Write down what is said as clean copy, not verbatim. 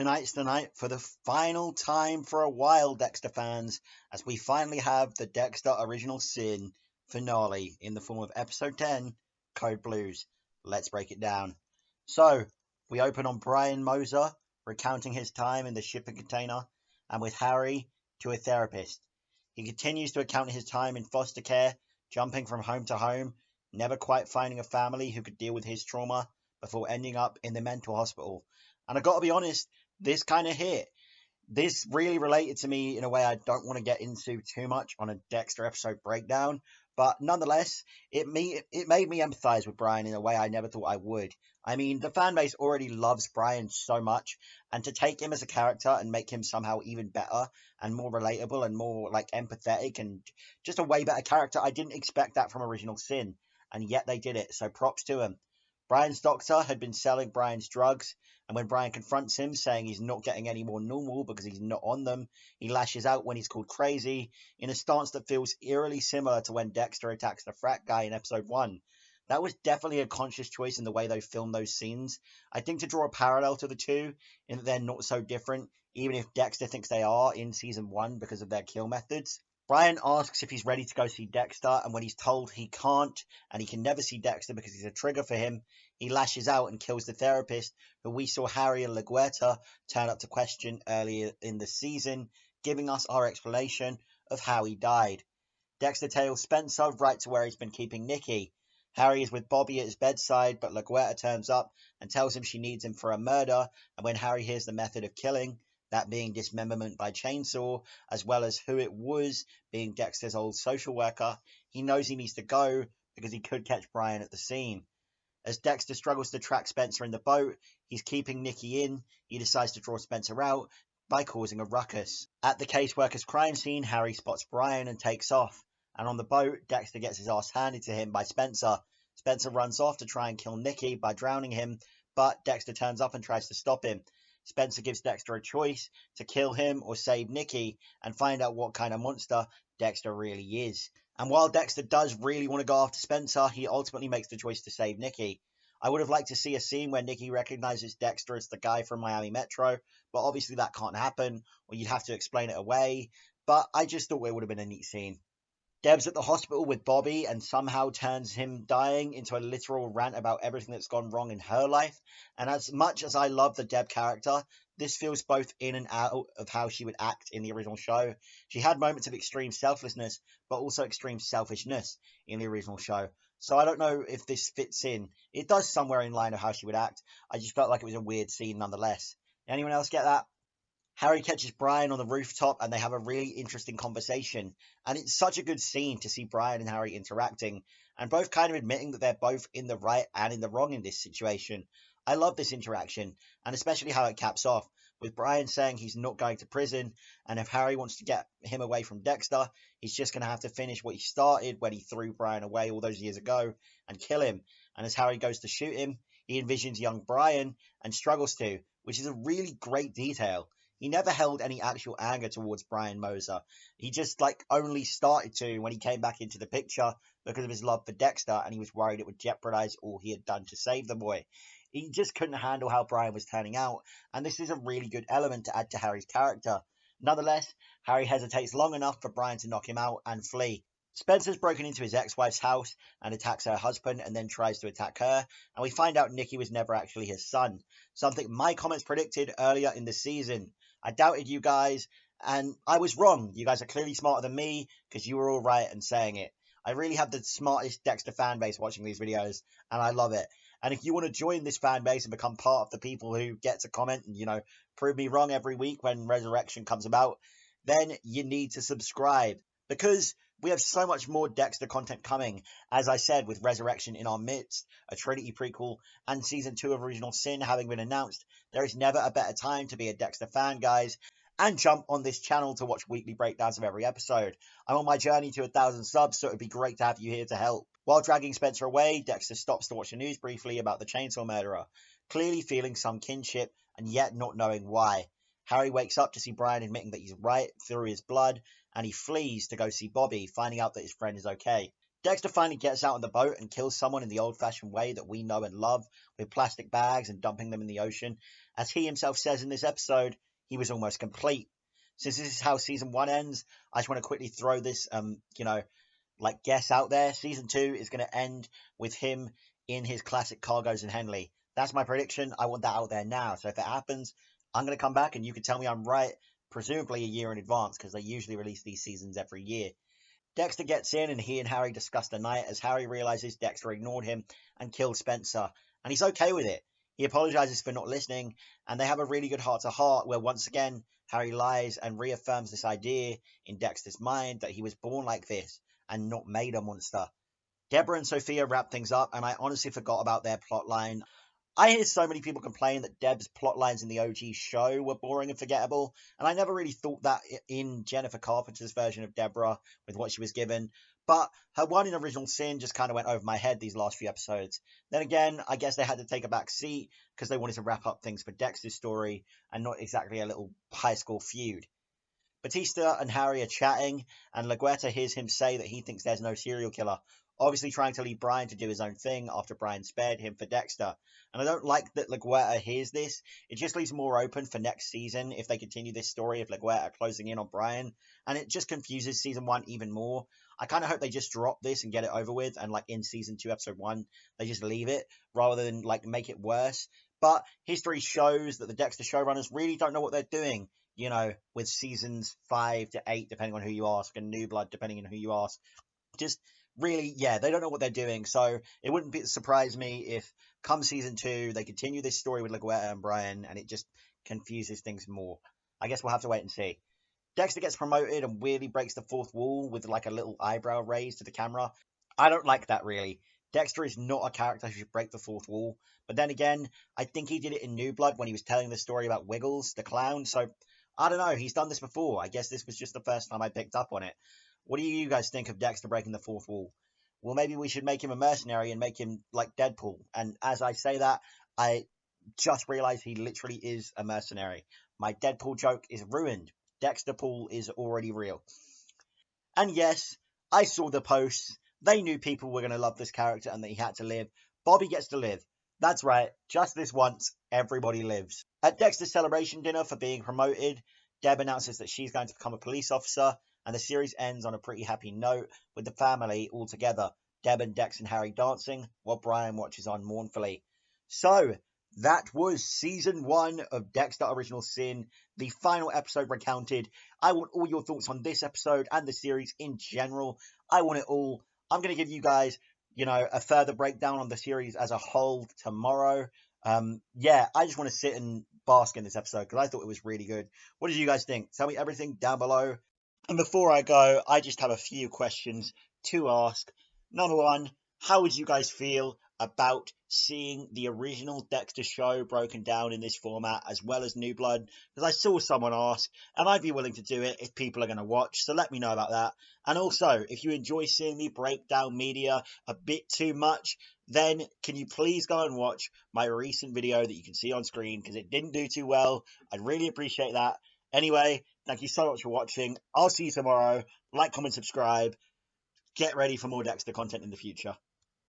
Tonight's the night for the final time for a while, Dexter fans, as we finally have the Dexter Original Sin finale in the form of episode 10, Code Blues. Let's break it down. So, we open on Brian Moser recounting his time in the shipping container and with Harry to a therapist. He continues to recount his time in foster care, jumping from home to home, never quite finding a family who could deal with his trauma before ending up in the mental hospital. And I gotta be honest, this kind of hit. This really related to me in a way I don't want to get into too much on a Dexter episode breakdown, but nonetheless, it made me empathize with Brian in a way I never thought I would. I mean, the fan base already loves Brian so much, and to take him as a character and make him somehow even better and more relatable and more like empathetic and just a way better character, I didn't expect that from Original Sin, and yet they did it, so props to him. Brian's doctor had been selling Brian's drugs, and when Brian confronts him, saying he's not getting any more normal because he's not on them, he lashes out when he's called crazy, in a stance that feels eerily similar to when Dexter attacks the frat guy in episode 1. That was definitely a conscious choice in the way they filmed those scenes. I think to draw a parallel to the two, in that they're not so different, even if Dexter thinks they are in season 1 because of their kill methods. Brian asks if he's ready to go see Dexter, and when he's told he can't, and he can never see Dexter because he's a trigger for him, he lashes out and kills the therapist, who we saw Harry and LaGuerta turn up to question earlier in the season, giving us our explanation of how he died. Dexter tails Spencer right to where he's been keeping Nikki. Harry is with Bobby at his bedside, but LaGuerta turns up and tells him she needs him for a murder, and when Harry hears the method of killing, that being dismemberment by chainsaw, as well as who it was, being Dexter's old social worker, he knows he needs to go because he could catch Brian at the scene. As Dexter struggles to track Spencer in the boat, he's keeping Nikki in, he decides to draw Spencer out by causing a ruckus. At the caseworker's crime scene, Harry spots Brian and takes off, and on the boat, Dexter gets his ass handed to him by Spencer. Spencer runs off to try and kill Nikki by drowning him, but Dexter turns up and tries to stop him. Spencer gives Dexter a choice to kill him or save Nikki and find out what kind of monster Dexter really is. And while Dexter does really want to go after Spencer, he ultimately makes the choice to save Nikki. I would have liked to see a scene where Nikki recognizes Dexter as the guy from Miami Metro, but obviously that can't happen, or you'd have to explain it away, but I just thought it would have been a neat scene. Deb's at the hospital with Bobby and somehow turns him dying into a literal rant about everything that's gone wrong in her life. And as much as I love the Deb character, this feels both in and out of how she would act in the original show. She had moments of extreme selflessness, but also extreme selfishness in the original show. So I don't know if this fits in. It does somewhere in line of how she would act. I just felt like it was a weird scene nonetheless. Anyone else get that? Harry catches Brian on the rooftop and they have a really interesting conversation. And it's such a good scene to see Brian and Harry interacting and both kind of admitting that they're both in the right and in the wrong in this situation. I love this interaction, and especially how it caps off, with Brian saying he's not going to prison, and if Harry wants to get him away from Dexter, he's just going to have to finish what he started when he threw Brian away all those years ago and kill him. And as Harry goes to shoot him, he envisions young Brian and struggles to, which is a really great detail. He never held any actual anger towards Brian Moser. He just only started to when he came back into the picture because of his love for Dexter, and he was worried it would jeopardize all he had done to save the boy. He just couldn't handle how Brian was turning out, and this is a really good element to add to Harry's character. Nonetheless, Harry hesitates long enough for Brian to knock him out and flee. Spencer's broken into his ex-wife's house and attacks her husband and then tries to attack her, and we find out Nikki was never actually his son, something my comments predicted earlier in the season. I doubted you guys, and I was wrong. You guys are clearly smarter than me because you were all right in saying it. I really have the smartest Dexter fan base watching these videos, and I love it. And if you want to join this fan base and become part of the people who get to comment and, prove me wrong every week when Resurrection comes about, then you need to subscribe, because we have so much more Dexter content coming, as I said, with Resurrection in our midst, a Trinity prequel, and Season 2 of Original Sin having been announced. There is never a better time to be a Dexter fan, guys, and jump on this channel to watch weekly breakdowns of every episode. I'm on my journey to 1,000 subs, so it would be great to have you here to help. While dragging Spencer away, Dexter stops to watch the news briefly about the chainsaw murderer, clearly feeling some kinship and yet not knowing why. Harry wakes up to see Brian admitting that he's right through his blood, and he flees to go see Bobby, finding out that his friend is okay. Dexter finally gets out on the boat and kills someone in the old-fashioned way that we know and love, with plastic bags and dumping them in the ocean. As he himself says in this episode, he was almost complete. Since this is how season 1 ends, I just want to quickly throw this, guess out there. Season 2 is going to end with him in his classic Cargos and Henley. That's my prediction. I want that out there now. So if it happens, I'm going to come back and you can tell me I'm right, presumably a year in advance, because they usually release these seasons every year. Dexter gets in and he and Harry discuss the night as Harry realizes Dexter ignored him and killed Spencer. And he's okay with it. He apologizes for not listening, and they have a really good heart-to-heart where once again Harry lies and reaffirms this idea in Dexter's mind that he was born like this and not made a monster. Debra and Sophia wrap things up, and I honestly forgot about their plotline. I hear so many people complain that Deb's plotlines in the OG show were boring and forgettable, and I never really thought that in Jenifer Carpenter's version of Debra with what she was given. But her one in Original Sin just kind of went over my head these last few episodes. Then again, I guess they had to take a back seat because they wanted to wrap up things for Dexter's story and not exactly a little high school feud. Batista and Harry are chatting, and LaGuerta hears him say that he thinks there's no serial killer, obviously trying to lead Brian to do his own thing after Brian spared him for Dexter. And I don't like that LaGuerta hears this. It just leaves more open for next season if they continue this story of LaGuerta closing in on Brian, and it just confuses season 1 even more. I kind of hope they just drop this and get it over with, and like in season 2, episode 1, they just leave it rather than like make it worse. But history shows that the Dexter showrunners really don't know what they're doing, with seasons 5 to 8, depending on who you ask, and New Blood, depending on who you ask. Just really, they don't know what they're doing. So it wouldn't surprise me if come season 2, they continue this story with LaGuerta and Brian, and it just confuses things more. I guess we'll have to wait and see. Dexter gets promoted and weirdly breaks the fourth wall with like a little eyebrow raise to the camera. I don't like that, really. Dexter is not a character who should break the fourth wall. But then again, I think he did it in New Blood when he was telling the story about Wiggles, the clown. So I don't know. He's done this before. I guess this was just the first time I picked up on it. What do you guys think of Dexter breaking the fourth wall? Well, maybe we should make him a mercenary and make him like Deadpool. And as I say that, I just realized he literally is a mercenary. My Deadpool joke is ruined. Dexter Pool is already real. And yes, I saw the posts. They knew people were going to love this character and that he had to live. Bobby gets to live. That's right, just this once, everybody lives. At Dexter's celebration dinner for being promoted, Deb announces that she's going to become a police officer, and the series ends on a pretty happy note with the family all together, Deb and Dex and Harry dancing, while Brian watches on mournfully. So, that was season 1 of Dexter Original Sin, the final episode recounted. I want all your thoughts on this episode and the series in general. I want it all. I'm going to give you guys, a further breakdown on the series as a whole tomorrow. I just want to sit and bask in this episode because I thought it was really good. What did you guys think? Tell me everything down below. And before I go, I just have a few questions to ask. Number 1, how would you guys feel about seeing the original Dexter show broken down in this format as well as New Blood? Because I saw someone ask, and I'd be willing to do it if people are going to watch, so let me know about that. And also, if you enjoy seeing me break down media a bit too much, then can you please go and watch my recent video that you can see on screen, because it didn't do too well. I'd really appreciate that. Anyway, thank you so much for watching. I'll see you tomorrow. Like, comment, subscribe. Get ready for more Dexter content in the future.